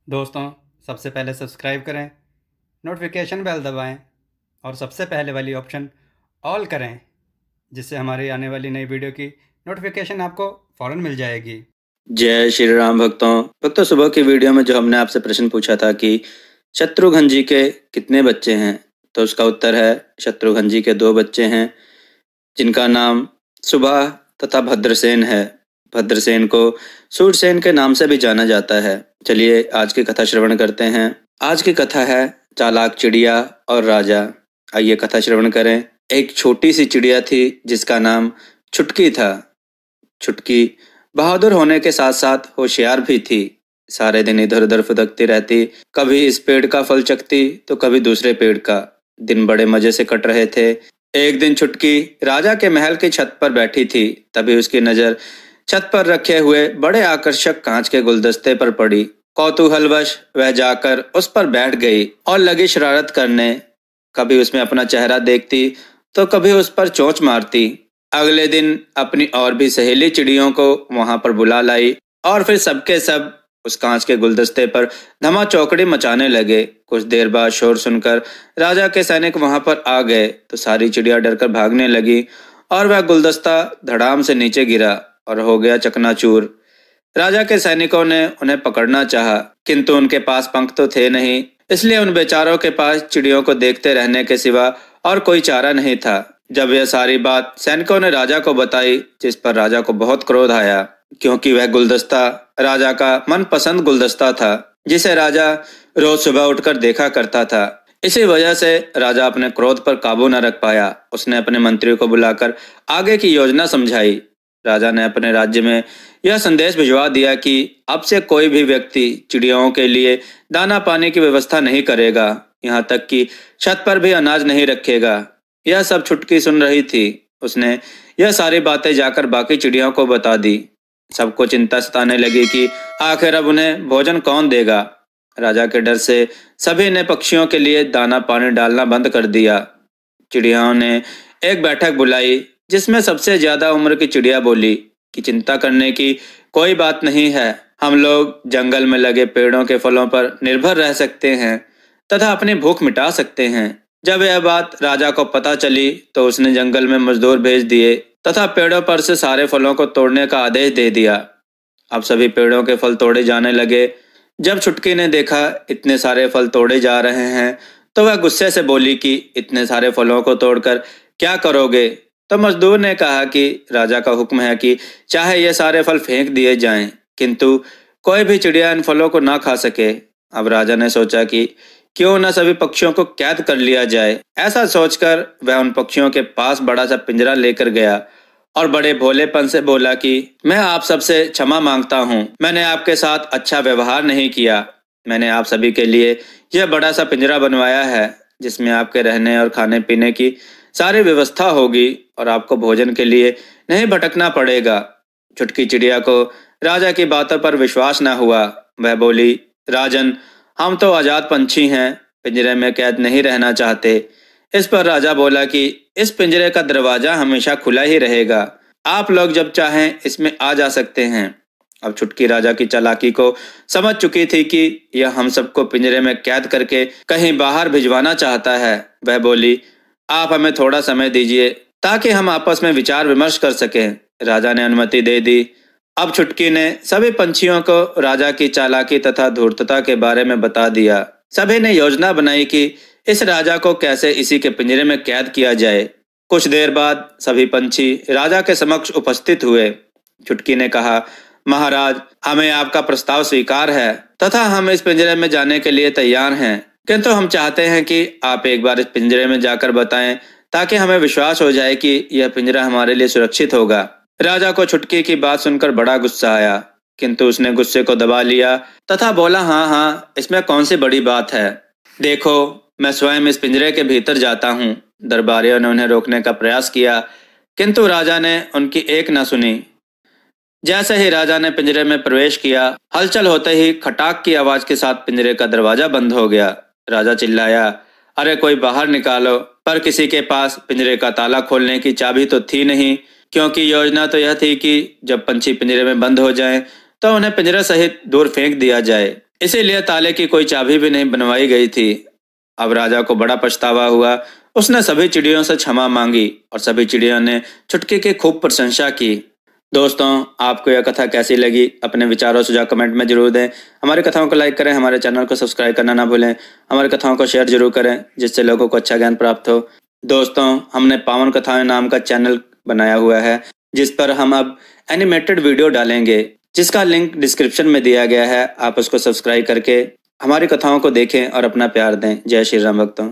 दोस्तों, सबसे पहले सब्सक्राइब करें, नोटिफिकेशन बेल दबाएं और सबसे पहले वाली ऑप्शन ऑल करें, जिससे हमारी आने वाली नई वीडियो की नोटिफिकेशन आपको फ़ौरन मिल जाएगी। जय श्री राम भक्तों सुबह की वीडियो में जो हमने आपसे प्रश्न पूछा था कि शत्रुघ्न जी के कितने बच्चे हैं, तो उसका उत्तर है शत्रुघ्न जी के 2 बच्चे हैं, जिनका नाम सुबाह तथा भद्रसेन है। भद्रसेन को सूरसेन के नाम से भी जाना जाता है। चलिए आज की कथा श्रवण करते हैं। आज की कथा है चालाक चिड़िया और राजा। आइए कथा श्रवण करें। एक छोटी सी चिड़िया थी जिसका नाम छुटकी था। छुटकी बहादुर होने के साथ साथ होशियार भी थी। सारे दिन इधर उधर फुदकती रहती, कभी इस पेड़ का फल चखती तो कभी दूसरे पेड़ का। दिन बड़े मजे से कट रहे थे। एक दिन छुटकी राजा के महल की छत पर बैठी थी। तभी उसकी नजर छत पर रखे हुए बड़े आकर्षक कांच के गुलदस्ते पर पड़ी। कौतूहलवश वह जाकर उस पर बैठ गई और लगी शरारत करने। कभी उसमें अपना चेहरा देखती तो कभी उस पर चोंच मारती। अगले दिन अपनी और भी सहेली चिड़ियों को वहां पर बुला लाई और फिर सबके सब उस कांच के गुलदस्ते पर धमा चौकड़ी मचाने लगे। कुछ देर बाद शोर सुनकर राजा के सैनिक वहां पर आ गए तो सारी चिड़िया डरकर भागने लगी और वह गुलदस्ता धड़ाम से नीचे गिरा और हो गया चकनाचूर। राजा के सैनिकों ने उन्हें पकड़ना चाहा, किंतु उनके पास पंख तो थे नहीं, इसलिए उन बेचारों के पास चिड़ियों को देखते रहने के सिवा और कोई चारा नहीं था। जब यह सारी बात सैनिकों ने राजा को बताई, जिस पर राजा को बहुत क्रोध आया, क्योंकि वह गुलदस्ता राजा का मनपसंद गुलदस्ता था, जिसे राजा रोज सुबह उठकर देखा करता था। इसी वजह से राजा अपने क्रोध पर काबू न रख पाया। उसने अपने मंत्रियों को बुलाकर आगे की योजना समझाई। राजा ने अपने राज्य में यह संदेश भिजवा दिया कि अब से कोई भी व्यक्ति चिड़ियों के लिए दाना पानी की व्यवस्था नहीं करेगा, यहाँ तक कि छत पर भी अनाज नहीं रखेगा। यह सब छुटकी सुन रही थी। उसने यह सारी बातें जाकर बाकी चिड़ियों को बता दी। सबको चिंता सताने लगी कि आखिर अब उन्हें भोजन कौन देगा। राजा के डर से सभी ने पक्षियों के लिए दाना पानी डालना बंद कर दिया। चिड़ियाओं ने एक बैठक बुलाई, जिसमें सबसे ज्यादा उम्र की चिड़िया बोली कि चिंता करने की कोई बात नहीं है। हम लोग जंगल में लगे पेड़ों के फलों पर निर्भर रह सकते हैं तथा अपनी भूख मिटा सकते हैं। जब यह बात राजा को पता चली तो उसने जंगल में मजदूर भेज दिए तथा पेड़ों पर से सारे फलों को तोड़ने का आदेश दे दिया। अब सभी पेड़ों के फल तोड़े जाने लगे। जब छुटकी ने देखा इतने सारे फल तोड़े जा रहे हैं तो वह गुस्से से बोली कि इतने सारे फलों को तोड़कर क्या करोगे। तो मजदूर ने कहा कि राजा का हुक्म है कि चाहे ये सारे फल फेंक दिए जाएं, किंतु कोई भी चिड़िया इन फलों को ना खा सके। अब राजा ने सोचा कि क्यों न सभी पक्षियों को कैद कर लिया जाए। ऐसा सोचकर वह उन पक्षियों के पास बड़ा सा पिंजरा लेकर गया और बड़े भोलेपन से बोला कि मैं आप सबसे क्षमा मांगता हूँ, मैंने आपके साथ अच्छा व्यवहार नहीं किया। मैंने आप सभी के लिए यह बड़ा सा पिंजरा बनवाया है, जिसमें आपके रहने और खाने पीने की सारी व्यवस्था होगी और आपको भोजन के लिए नहीं भटकना पड़ेगा। छुटकी चिड़िया को राजा की बातों पर विश्वास न हुआ। वह बोली, राजन, हम तो आजाद पंछी हैं, पिंजरे में कैद नहीं रहना चाहते। इस पर राजा बोला कि इस पिंजरे का दरवाजा हमेशा खुला ही रहेगा, आप लोग जब चाहें इसमें आ जा सकते हैं। अब छुटकी राजा की चालाकी को समझ चुकी थी कि यह हम सबको पिंजरे में कैद करके कहीं बाहर भिजवाना चाहता है। वह बोली, आप हमें थोड़ा समय दीजिए ताकि हम आपस में विचार विमर्श कर सकें। राजा ने अनुमति दे दी। अब छुटकी ने सभी पंछियों को राजा की चालाकी तथा धूर्तता के बारे में बता दिया। सभी ने योजना बनाई कि इस राजा को कैसे इसी के पिंजरे में कैद किया जाए। कुछ देर बाद सभी पंछी राजा के समक्ष उपस्थित हुए। छुटकी ने कहा, महाराज, हमें आपका प्रस्ताव स्वीकार है तथा हम इस पिंजरे में जाने के लिए तैयार हैं, किंतु हम चाहते हैं कि आप एक बार इस पिंजरे में जाकर बताएं ताकि हमें विश्वास हो जाए कि यह पिंजरा हमारे लिए सुरक्षित होगा। राजा को छुटकी की बात सुनकर बड़ा गुस्सा आया, किंतु उसने गुस्से को दबा लिया तथा बोला, हाँ, इसमें कौन सी बड़ी बात है। देखो, मैं स्वयं इस पिंजरे के भीतर जाता हूँ। दरबारियों ने उन्हें रोकने का प्रयास किया, किंतु राजा ने उनकी एक न सुनी। जैसे ही राजा ने पिंजरे में प्रवेश किया, हलचल होते ही खटाक की आवाज के साथ पिंजरे का दरवाजा बंद हो गया। राजा चिल्लाया, अरे कोई बाहर निकालो। पर किसी के पास पिंजरे का ताला खोलने की चाबी तो थी नहीं, क्योंकि योजना तो यह थी कि जब पंछी पिंजरे में बंद हो जाएं तो उन्हें पिंजरे सहित दूर फेंक दिया जाए। इसीलिए ताले की कोई चाबी भी नहीं बनवाई गई थी। अब राजा को बड़ा पछतावा हुआ। उसने सभी चिड़ियों से क्षमा मांगी और सभी चिड़ियों ने चुटकी की खूब प्रशंसा की। दोस्तों, आपको यह कथा कैसी लगी? अपने विचारों सुझाव कमेंट में जरूर दें। हमारी कथाओं को लाइक करें, हमारे चैनल को सब्सक्राइब करना ना भूलें। हमारी कथाओं को शेयर जरूर करें जिससे लोगों को अच्छा ज्ञान प्राप्त हो। दोस्तों, हमने पावन कथाएं नाम का चैनल बनाया हुआ है जिस पर हम अब एनिमेटेड वीडियो डालेंगे, जिसका लिंक डिस्क्रिप्शन में दिया गया है। आप उसको सब्सक्राइब करके हमारी कथाओं को देखें और अपना प्यार दें। जय श्री राम भक्तों।